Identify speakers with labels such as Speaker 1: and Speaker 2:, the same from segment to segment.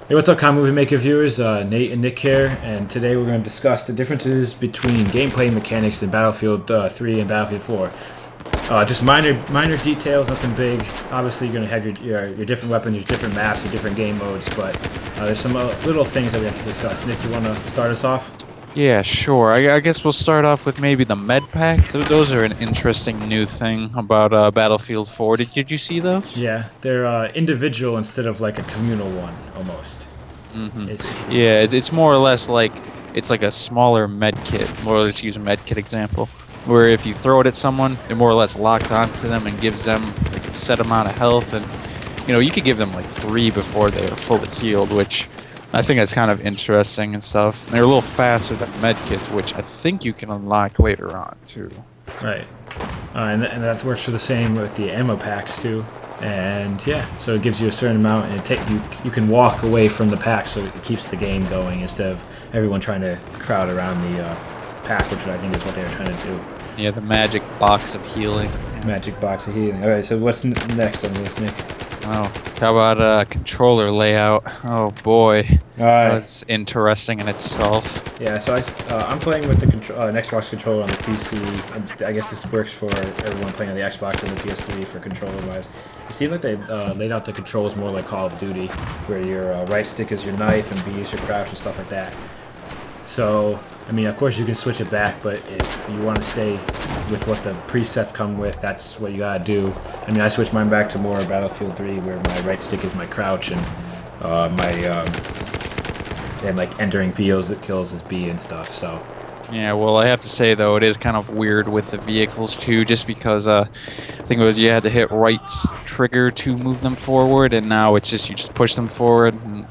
Speaker 1: Hey, what's up, ConnMovieMaker viewers? Nate and Nick here, and today we're going to discuss the differences between gameplay mechanics in Battlefield 3 and Battlefield 4. Just minor details, nothing big. Obviously, you're going to have your different weapons, your different maps, your different game modes, but there's some little things that we have to discuss. Nick, you want to start us off?
Speaker 2: Yeah, sure. I guess we'll start off with maybe the med packs. Those are an interesting new thing about Battlefield 4. Did you see those?
Speaker 1: Yeah, they're individual instead of like a communal one, almost.
Speaker 2: Yeah, it's more or less like it's like a smaller med kit. More or less use a med kit example, where if you throw it at someone, it more or less locks onto them and gives them like a set amount of health. And you could give them like 3 before they are fully healed, which I think that's kind of interesting and stuff. And they're a little faster than med kits, which I think you can unlock later on too.
Speaker 1: Right. And that works for the same with the ammo packs too. And yeah, so it gives you a certain amount, and you can walk away from the pack, so it keeps the game going instead of everyone trying to crowd around the pack, which I think is what they were trying to do.
Speaker 2: Yeah, the magic box of healing.
Speaker 1: Magic box of healing. All right, so what's next on this, Nick?
Speaker 2: Oh, how about controller layout? Oh boy, that's interesting in itself.
Speaker 1: Yeah, so I'm playing with the an Xbox controller on the PC, and I guess this works for everyone playing on the Xbox and the PS3 for controller-wise. It seems like they laid out the controls more like Call of Duty, where your right stick is your knife and B is your crouch and stuff like that. So, I mean, of course you can switch it back, but if you want to stay with what the presets come with, that's what you gotta do. I mean, I switched mine back to more Battlefield 3, where my right stick is my crouch and and like entering kills is B and stuff. So.
Speaker 2: Yeah, well, I have to say though, it is kind of weird with the vehicles too, just because I think it was you had to hit right trigger to move them forward, and now it's just you just push them forward, and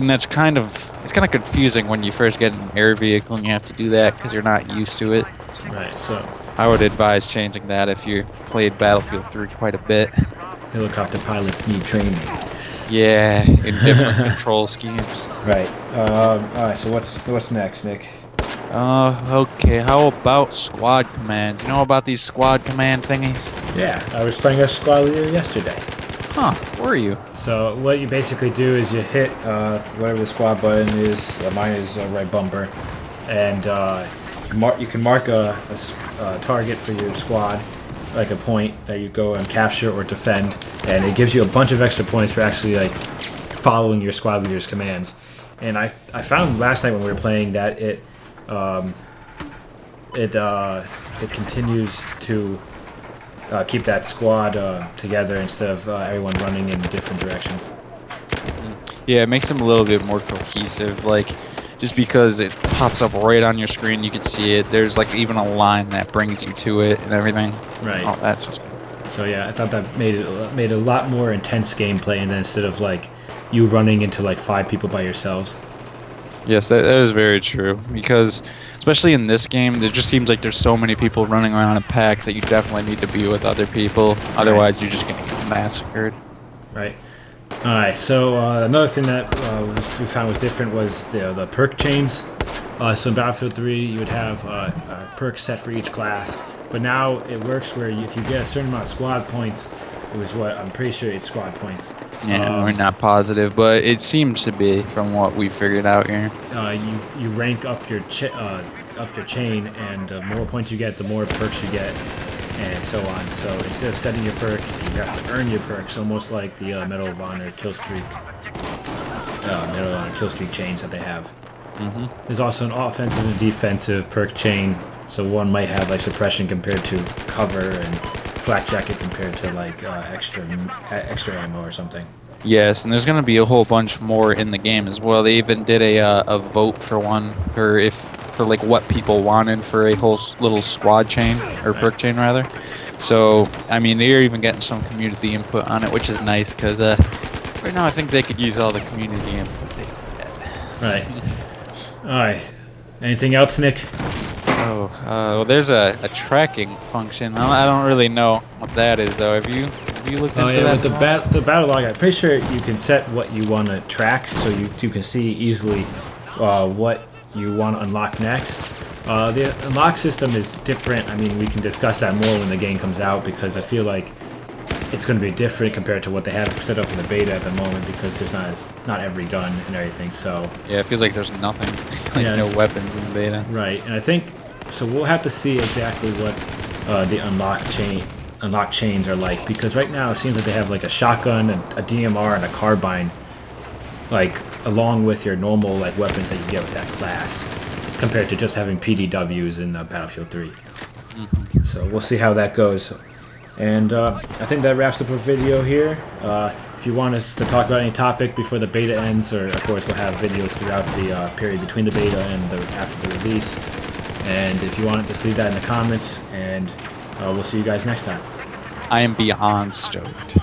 Speaker 2: that's kind of confusing when you first get an air vehicle and you have to do that because you're not used to it. So
Speaker 1: right. So
Speaker 2: I would advise changing that if you played Battlefield 3 quite a bit.
Speaker 1: Helicopter pilots need training.
Speaker 2: Yeah, in different control schemes.
Speaker 1: Right. All right. So what's next, Nick?
Speaker 2: Okay. How about squad commands? You know about these squad command thingies?
Speaker 1: Yeah, I was playing a squad leader yesterday.
Speaker 2: Huh? Were you?
Speaker 1: So what you basically do is you hit whatever the squad button is. Mine is right bumper, and you can mark a target for your squad, like a point that you go and capture or defend, and it gives you a bunch of extra points for actually like following your squad leader's commands. And I found last night when we were playing that it continues to keep that squad together instead of everyone running in different directions.
Speaker 2: Yeah, it makes them a little bit more cohesive, like just because it pops up right on your screen, you can see it. There's like even a line that brings you to it and everything.
Speaker 1: Right.
Speaker 2: Oh, that's just good.
Speaker 1: So yeah, I thought that made it a lot more intense gameplay, and then instead of like you running into like 5 people by yourselves.
Speaker 2: Yes, that is very true, because especially in this game, there just seems like there's so many people running around in packs that you definitely need to be with other people. Otherwise, you're just going to get massacred.
Speaker 1: Right. Alright, so another thing that we found was different was the perk chains. So in Battlefield 3, you would have a perk set for each class, but now it works where if you get a certain amount of squad points, it was I'm pretty sure it's squad points.
Speaker 2: Yeah, we're not positive, but it seems to be from what we figured out here.
Speaker 1: You rank up your chain, and the more points you get, the more perks you get, and so on. So instead of setting your perk, you have to earn your perks, almost like the Medal of Honor kill streak chains that they have. There's also an offensive and defensive perk chain. So one might have like suppression compared to cover, and flak jacket compared to like extra ammo or something.
Speaker 2: Yes, and there's going to be a whole bunch more in the game as well. They even did a vote for one, for like what people wanted for a whole little squad chain, or perk chain rather. So I mean, they're even getting some community input on it, which is nice, because right now I think they could use all the community input they can get.
Speaker 1: Right. All right. Anything else, Nick?
Speaker 2: Oh, well, there's a tracking function. I don't really know what that is, though. Have you looked into that?
Speaker 1: With the battle log, I'm pretty sure you can set what you want to track, so you can see easily what you want to unlock next. The unlock system is different. I mean, we can discuss that more when the game comes out, because I feel like it's going to be different compared to what they have set up in the beta at the moment, because there's not every gun and everything. So
Speaker 2: yeah, it feels like there's nothing, like
Speaker 1: yeah,
Speaker 2: no weapons in the beta.
Speaker 1: Right, and I think so. We'll have to see exactly what the unlock chains are like, because right now it seems like they have like a shotgun, a DMR, and a carbine, like along with your normal like weapons that you get with that class, compared to just having PDWs in Battlefield 3. So we'll see how that goes. And I think that wraps up our video here. If you want us to talk about any topic before the beta ends, or of course we'll have videos throughout the period between the beta and after the release. And if you want, just leave that in the comments, and we'll see you guys next time.
Speaker 2: I am beyond stoked.